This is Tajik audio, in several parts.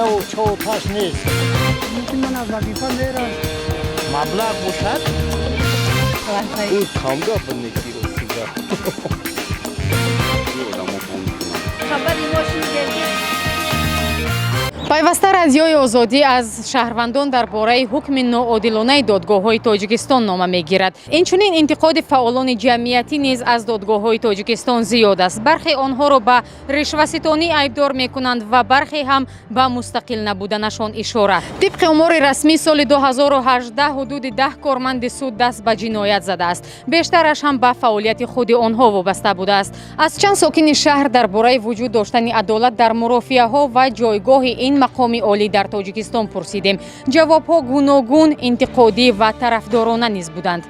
و چوتاش نیست. من از وظیفه میرم. مبلغ باشد؟ او کامگاه بندگی رو سیگار. خبری ماشین گرد. пайваста радиои озодӣ аз шаҳрвандон дар бораи ҳукми ноодилонаи додгоҳҳои тоҷикистон нома мегирад. Инчунин интиқоди фаъолони ҷамъиятӣ низ аз додгоҳҳои тоҷикистон зиёд аст. Бархе онҳоро ба ришваситонӣ айбдор мекунанд ва бархе ҳам ба мустақил набуданашон ишора. Тибқи умори расмӣ соли 2018 ҳудуди 10 корманди суд даст ба ҷиноят задааст. Бештараш ҳам ба фаъолияти худи онҳо вобаста будааст. Аз чанд сокини шаҳр дар бораи вуҷуд доштани адолат дар мурофиаҳо ва ҷойгоҳи ин мақоми олӣ дар Тоҷикистон пурсидем. Ҷавобҳо гуногун, интиқодӣ ва тарафдорона низ буданд.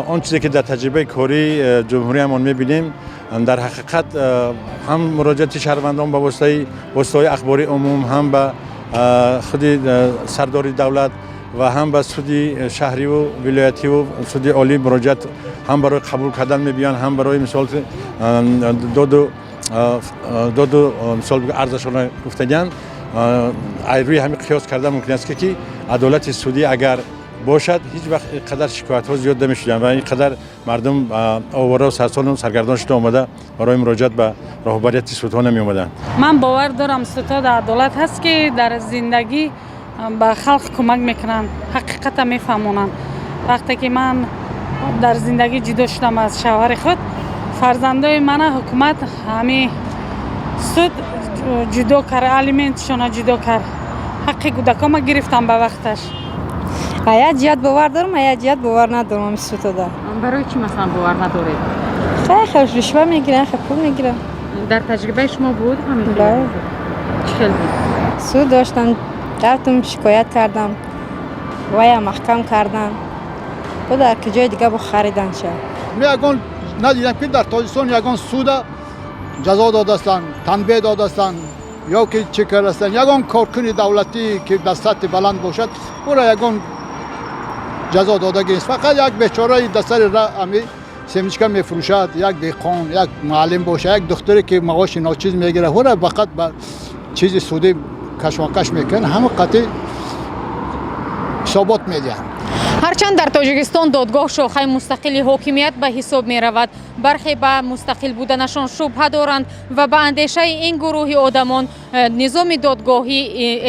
آن چیزی که در تجربه کاری جمهوریمان می‌بینیم در حقیقت هم مراجعت شهروندان به واسطه اخباری عموم هم به خود سرداری دولت و هم به سود شهری و ولایتی و سود عالی مراجعت هم برای قبول کردن می‌بینن هم برای مثال دو مثال ارزششون گفتگان روی همین قیاس کردن ممکن است که عدالت سودی اگر باشد هیچ وقت قدر شکایت ها زیاد نمیشدن و این قدر مردم آواره و سرسال و سرگردان شده آمده برای مراجعت به رهبریت سودها نمی اومدن. من باور دارم ستاد عدالت هست که در زندگی به خلق کمک میکنن، حقیقت میفهمونن. وقتی که من در زندگی جدا شدم از شوهر خود، فرزندای من حکومت همه سود جدا کرد، الیمنتشون جدا کرد. حق کودکام گرفتم به وقتش. یک جهت باور دارم، یک جهت باور ندارم. ستاده. برای چی مثلا باور ندارید؟ خیلی رشوه میگیرن، خیلی پول میگیرن. در تجربه شما بود همین؟ بله. چه بود؟ سود داشتم، رفتم شکایت کردم و یا محکم کردن. بعد در کجای دیگه با خریدن شد. میگن ندیدم که در تاجیکستان یگان سود جزا دادستان، تنبیه دادستان یا که چه کردستان. یگان کارکنی دولتی که در سطح بلند باشد، او را یگان جزا داده نیست. فقط یک بیچاره در سر راه امی سیمچکا میفروشد، یک دیقان، یک معلم باشه، یک دختری که معاش ناچیز میگیره، او را فقط با چیز سودی کشمکش میکنه، همه قطعی ثابت میدن. ҳарчанд дар Тоҷикистон додгоҳ шохаи мустақили ҳокимият ба ҳисоб меравад, бархе ба мустақил буданашон шубҳа доранд ва ба андешаи ин гурӯҳи одамон низоми додгоҳӣ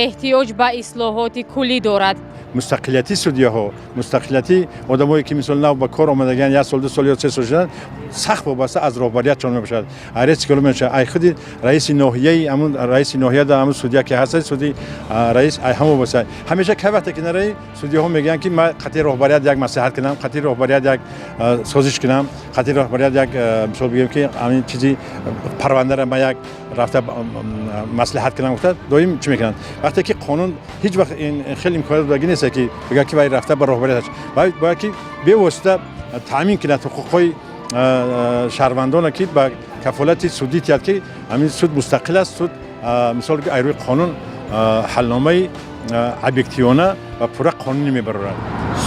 эҳтиёҷ ба ислоҳоти куллӣ дорад. مستقلیتی سودی‌ها، مستقلیتی آدمایی که مثلا نو به کار آمدگان یک سال دو سال یا سه سال شدن سخت وابسته از رهبریتشان میباشد. هر چیزی که میشه ای خودی رئیس ناحیه همون رئیس ناحیه در همون سودیا که هست سودی رئیس ای همو واسه همیشه که وقتی که نری سودی‌ها میگن که من قطعی رهبریت یک مصلحت کنم، قطعی رهبریت یک سازش کنم، قطعی رهبریت یک مثلا بگیم که همین چیزی پرونده را من یک رفته مصلحت کنم گفت دایم چی میکنن وقتی که قانون هیچ وقت این خیلی امکانات داده نیست که بگه که باید رفته به رهبریت باید که به واسطه تامین کنه حقوقای شهروندان که با کفالت سودی تیاد که همین سود مستقل است. سود مثال که ایروی قانون حلنامه ابجکتیونه و پورا قانونی میبرند.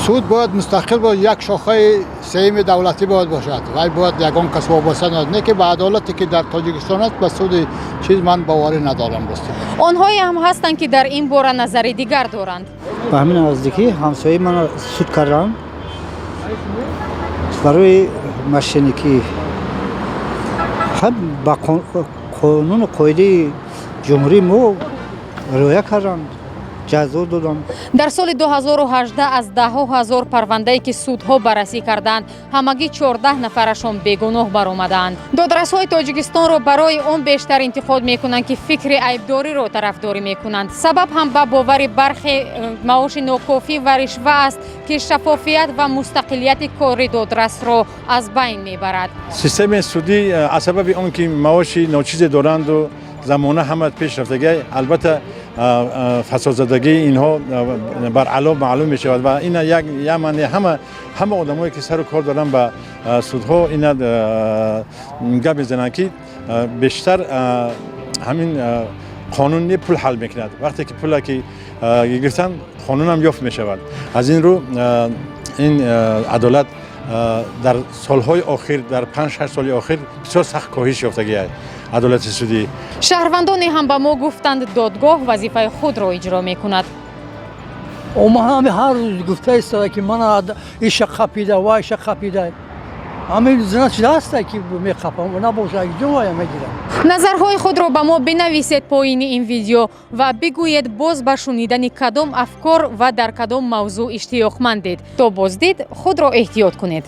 سود باید مستقل با یک شاخه سهم دولتی باید باشد و باید یگان کس وابسته نباشد. نه که به عدالتی که در تاجیکستان است به سود چیز من باوری ندارم. آنهایی هم هستند که در این باره نظری دیگر دارند. به همین نزدیکی همسایه من سود کردم برای مشینیکی هم با قانون قاعده جمهوری مو رعایت کردم. در سال 2018 از ده‌ها هزار پرونده‌ای که سودها بررسی کردند همگی 14 نفرشان بیگناه برآمدند. دادرس‌های تاجیکستان را برای آن بیشتر انتقاد می‌کنند که فکر عیبداری را طرفداری می‌کنند. سبب هم به باور برخی معاش ناکافی و رشوه است که شفافیت و مستقلیت کار دادرس را از بین می‌برد. سیستم سودی از سبب آن که معاش ناچیز دارند و زمانه همه پیش رفتگی البته فساد زدگی اینها بر علا معلوم می شود و این یک یمنی همه آدمایی که سر و کار دارن به سودها اینا گپ میزنن که بیشتر همین قانونی پول حل میکند. وقتی که پول که گرفتن قانون هم یافت می شود. از این رو این عدالت در سالهای آخر در 5-6 سال آخر بسیار سخت کاهش یافتگی است. адолати судӣ. шаҳрвандоне ҳам ба мо гуфтанд додгоҳ вазифаи худро иҷро мекунад. омаҳами ҳар рӯз гуфта истода ки мана иша қапида ва иша қапида ҳамин значит ҳаста ки меқапам набоша ҷоя мегирам. назарҳои худро ба мо бинависед поини ин видео ва бигӯед боз ба шунидани кадом афкор ва дар кадом мавзӯъ иштиёқмандед. То боздид худро эҳтиёт кунед.